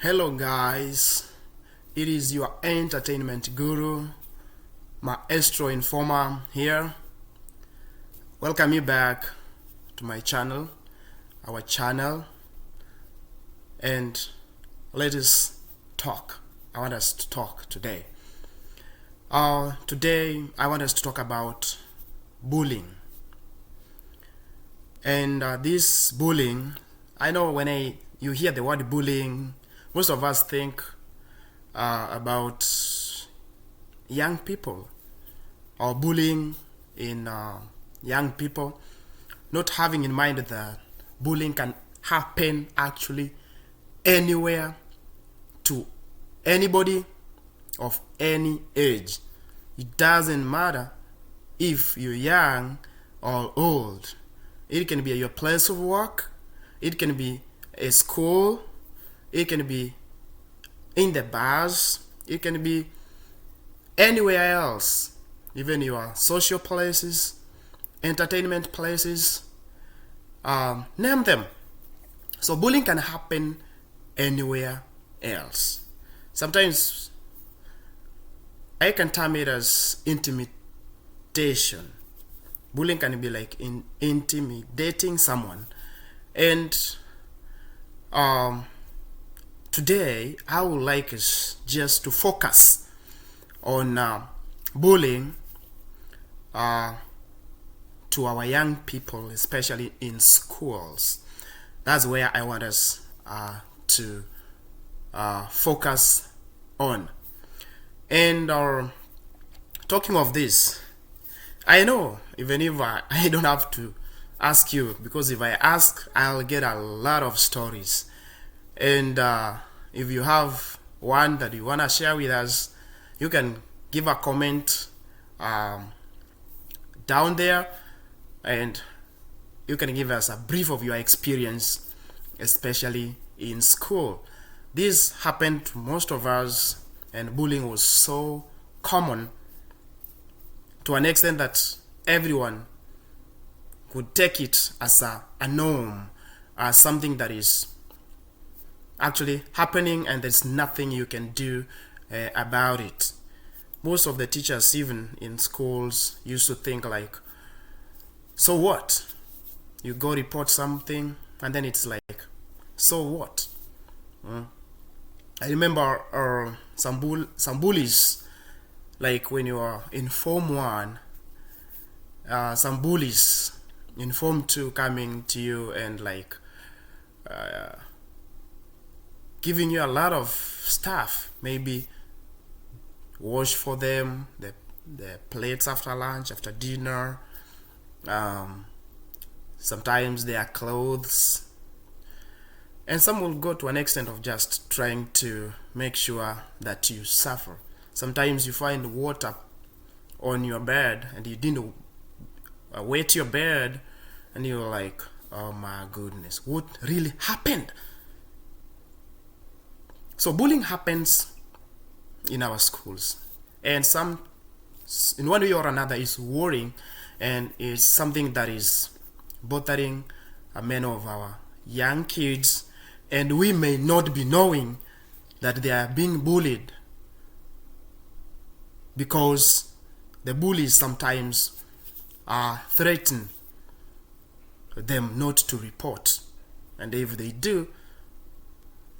Hello guys, it is your entertainment guru, Maestro Informer here. Welcome you back to my channel, our channel, and let us talk. I want us to talk today. Today I want us to talk about bullying. And this bullying, I know when you hear the word bullying, most of us think about young people or bullying in young people, not having in mind that bullying can happen actually anywhere to anybody of any age. It doesn't matter if you're young or old. It can be at your place of work, it can be a school, it can be in the bars, it can be anywhere else, even your social places, entertainment places, name them. So bullying can happen anywhere else. Sometimes I can term it as intimidation. Bullying can be like intimidating someone. And today I would like us just to focus on bullying to our young people, especially in schools. That's where I want us to focus on. And talking of this, I know even if I don't have to ask you, because if I ask, I'll get a lot of stories. And if you have one that you want to share with us, you can give a comment down there, and you can give us a brief of your experience, especially in school. This happened to most of us, and bullying was so common to an extent that everyone could take it as a norm, as something that is actually happening and there's nothing you can do about it. Most of the teachers, even in schools, used to think like, so what? You go report something and then it's like, so what? I remember some bullies, like when you are in Form 1, some bullies in Form 2 coming to you and like giving you a lot of stuff, maybe wash for them the plates after lunch, after dinner, sometimes their clothes, and some will go to an extent of just trying to make sure that you suffer. Sometimes you find water on your bed and you didn't wet your bed, and you're like, oh my goodness, what really happened? So bullying happens in our schools, and some, in one way or another, is worrying, and is something that is bothering many of our young kids, and we may not be knowing that they are being bullied, because the bullies sometimes threaten them not to report, and if they do,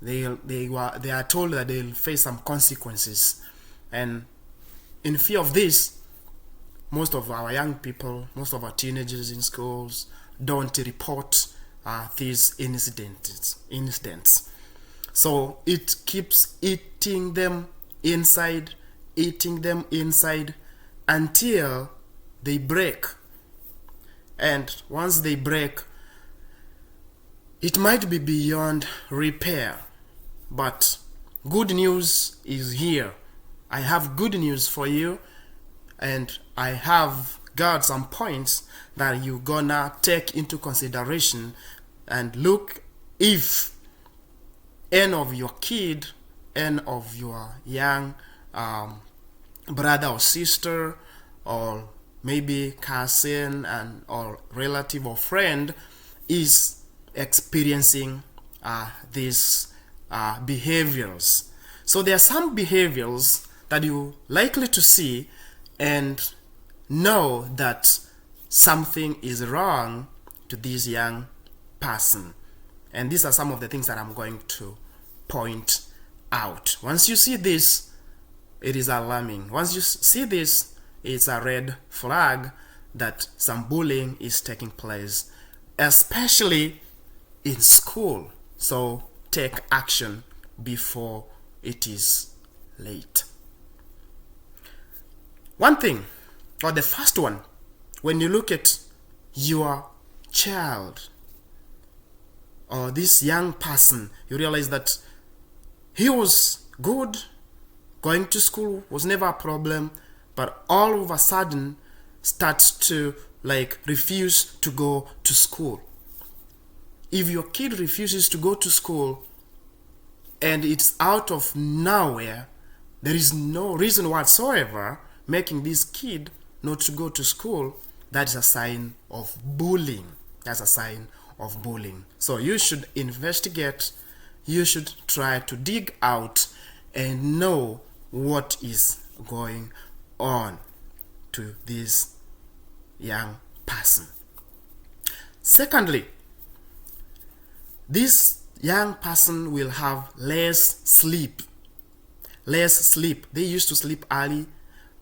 they are told that they'll face some consequences. And in fear of this, most of our young people, most of our teenagers in schools don't report these incidents. So it keeps eating them inside until they break. And once they break, it might be beyond repair. But good news is here. I have good news for you, and I have got some points that you're gonna take into consideration and look if any of your kid, any of your young brother or sister, or maybe cousin and or relative or friend is experiencing this behaviors. So there are some behaviors that you're likely to see and know that something is wrong to this young person. And these are some of the things that I'm going to point out. Once you see this, it is alarming. Once you see this, it's a red flag that some bullying is taking place, especially in school. So take action before it is late. One thing, or the first one, when you look at your child or this young person, you realize that he was good, going to school was never a problem, but all of a sudden starts to refuse to go to school. If your kid refuses to go to school and it's out of nowhere, there is no reason whatsoever making this kid not to go to school, that is a sign of bullying. That's a sign of bullying. So you should investigate, you should try to dig out and know what is going on to this young person. Secondly, this young person will have less sleep. They used to sleep early,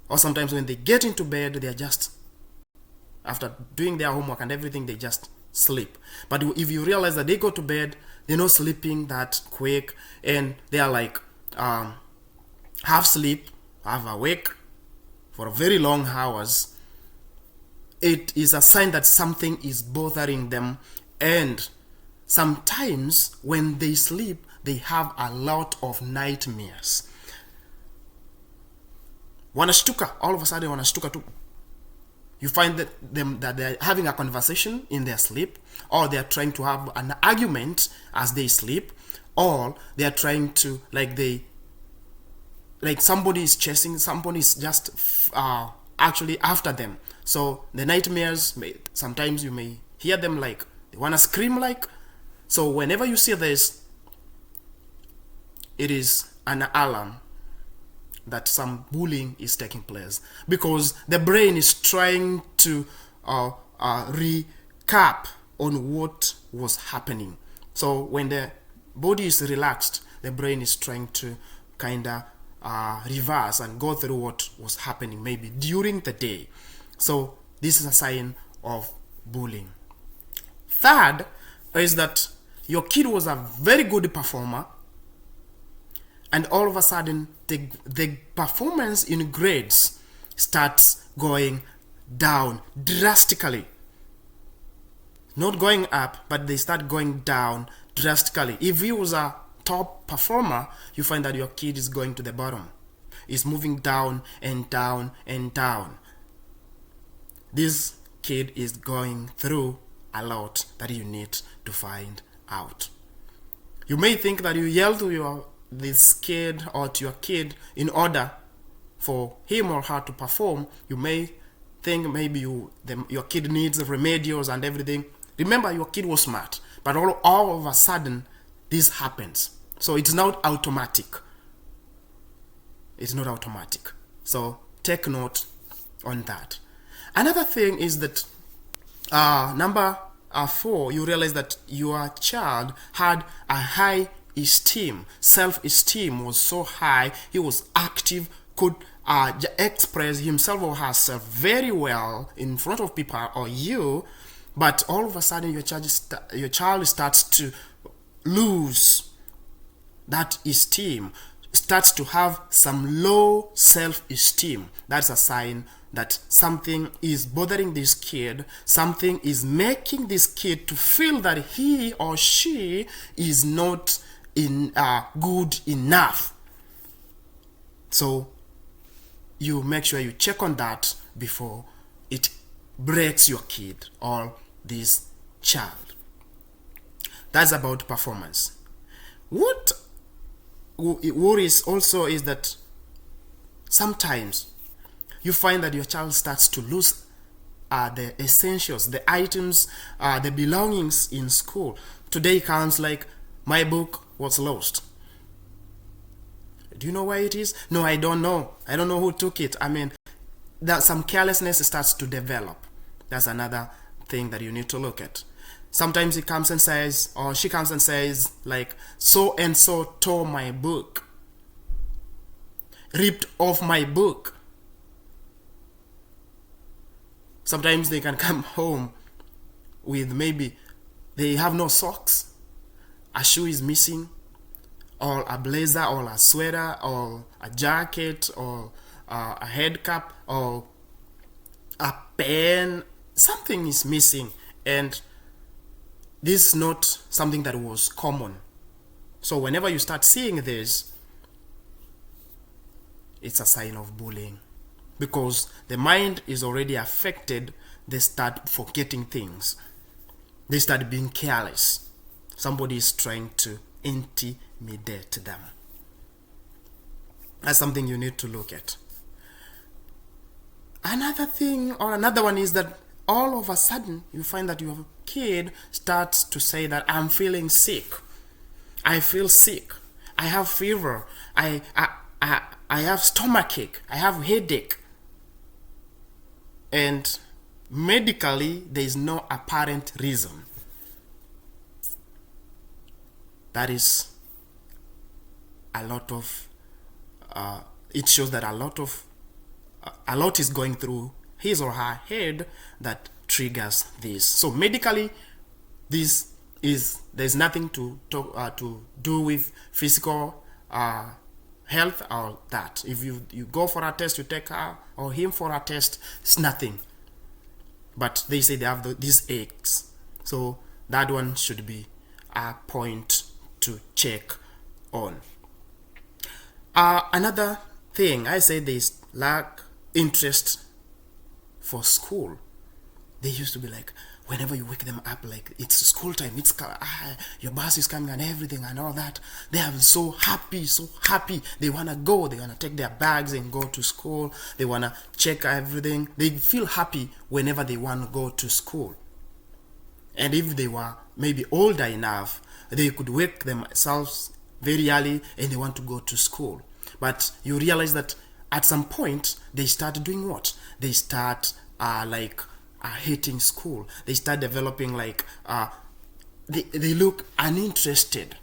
or sometimes when they get into bed, they are just, after doing their homework and everything, they just sleep. But if you realize that they go to bed, they're not sleeping that quick, and they are half sleep, half awake for very long hours, it is a sign that something is bothering them. And sometimes when they sleep, they have a lot of nightmares. Wanashtuka, all of a sudden wanashtuka too. You find that they're having a conversation in their sleep, or they're trying to have an argument as they sleep, or they're trying to, somebody is chasing, somebody is just actually after them. So the nightmares, sometimes you may hear them they want to scream . So whenever you see this, it is an alarm that some bullying is taking place, because the brain is trying to recap on what was happening. So when the body is relaxed, the brain is trying to kind of reverse and go through what was happening maybe during the day. So this is a sign of bullying. Third is that your kid was a very good performer, and all of a sudden the performance in grades starts going down drastically. Not going up, but they start going down drastically. If he was a top performer, you find that your kid is going to the bottom. It's moving down and down and down. This kid is going through a lot that you need to find out. You may think that you yell to this kid or to your kid in order for him or her to perform. You may think maybe your kid needs remedials and everything. Remember, your kid was smart, but all of a sudden this happens. So it's not automatic. It's not automatic. So take note on that. Another thing is that number 4, you realize that your child had a high esteem. Self-esteem was so high. He was active, could express himself or herself very well in front of people or you, but all of a sudden your child starts to lose that esteem, starts to have some low self-esteem. That's a sign that something is bothering this kid, something is making this kid to feel that he or she is not good enough. So you make sure you check on that before it breaks your kid or this child. That's about performance. What worries also is that sometimes you find that your child starts to lose the essentials, the items, the belongings in school. Today comes my book was lost. Do you know where it is? No, I don't know. I don't know who took it. I mean, that some carelessness starts to develop. That's another thing that you need to look at. Sometimes he comes and says, or she comes and says, like, so and so tore my book, ripped off my book. Sometimes they can come home with maybe they have no socks, a shoe is missing, or a blazer, or a sweater, or a jacket, or a head cap, or a pen. Something is missing, and this is not something that was common. So whenever you start seeing this, it's a sign of bullying, because the mind is already affected. They start forgetting things. They start being careless. Somebody is trying to intimidate them. That's something you need to look at. Another thing, or another one, is that all of a sudden you find that your kid starts to say that I'm feeling sick. I feel sick. I have fever. I have stomachache. I have headache. And medically, there is no apparent reason. That is a lot of, it shows that a lot is going through his or her head that triggers this. So medically, there's nothing to do with physical health or that. If you go for a test, you take her or him for a test, it's nothing. But they say they have these aches, so that one should be a point to check on. Another thing, I say there's lack interest for school. They used to be like, whenever you wake them up, like, it's school time, it's your bus is coming and everything and all that. They are so happy. They want to go. They want to take their bags and go to school. They want to check everything. They feel happy whenever they want to go to school. And if they were maybe older enough, they could wake themselves very early and they want to go to school. But you realize that at some point, they start doing what? They start hating school. They start developing they look uninterested.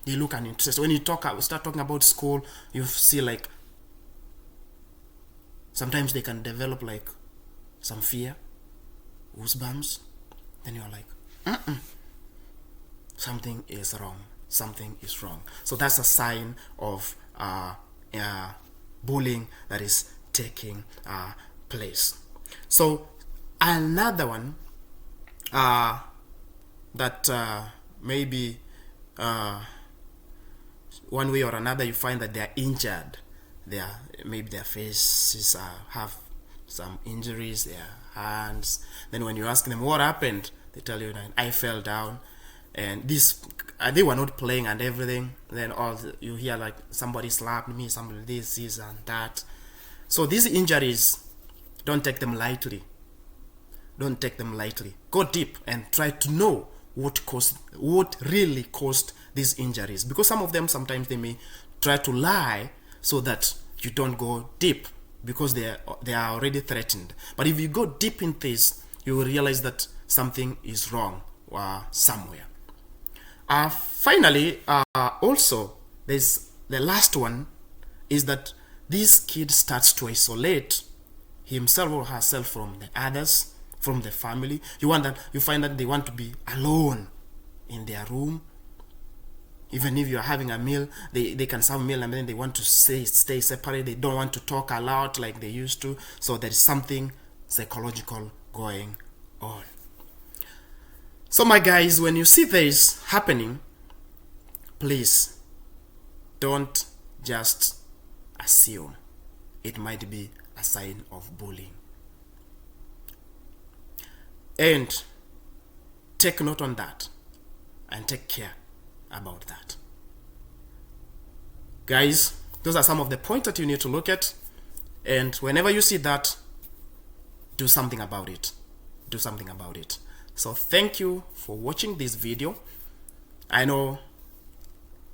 When you start talking about school, you see like sometimes they can develop like some fear, goosebumps. Then you're like, something is wrong. So that's a sign of bullying that is taking place. So another one that maybe one way or another you find that they are injured. Maybe their faces have some injuries, their hands. Then when you ask them what happened, they tell you that I fell down, and they were not playing and everything. Then you hear like somebody slapped me, somebody this and that. So these injuries, don't take them lightly. Go deep and try to know what really caused these injuries, because some of them, sometimes they may try to lie so that you don't go deep, because they are already threatened. But if you go deep in this, you will realize that something is wrong somewhere. Finally, also, there's the last one, is that this kid starts to isolate himself or herself from the others, from the family. You find that they want to be alone in their room. Even if you're having a meal, they can serve a meal and then they want to stay separate. They don't want to talk a lot like they used to. So there is something psychological going on. So my guys, when you see this happening, please don't just assume. It might be a sign of bullying. And take note on that and take care about that. Guys, those are some of the points that you need to look at, and whenever you see that, do something about it. So thank you for watching this video. I know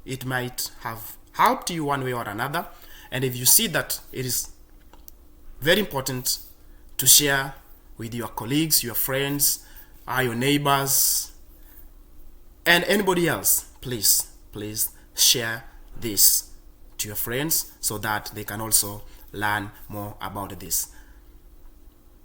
it might have helped you one way or another, and if you see that it is very important to share with your colleagues, your friends, your neighbors, and anybody else, please share this to your friends so that they can also learn more about this.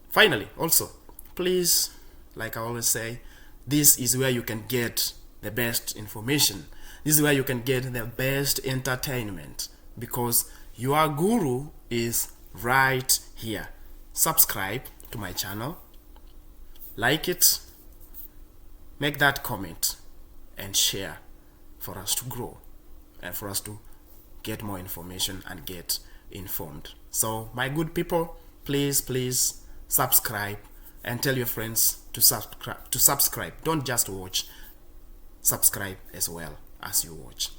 Finally, also, please, like I always say, this is where you can get the best information. This is where you can get the best entertainment, because your guru is right here. Subscribe to my channel, like it, make that comment, and share for us to grow and for us to get more information and get informed. So my good people, please subscribe and tell your friends to subscribe. Don't just watch, subscribe as well as you watch.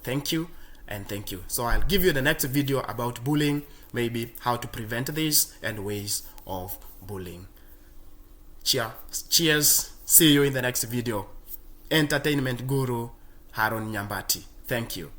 Thank you and thank you. So I'll give you the next video about bullying, maybe how to prevent this and ways of bullying. Cheers. See you in the next video. Entertainment Guru Haron Nyambati. Thank you.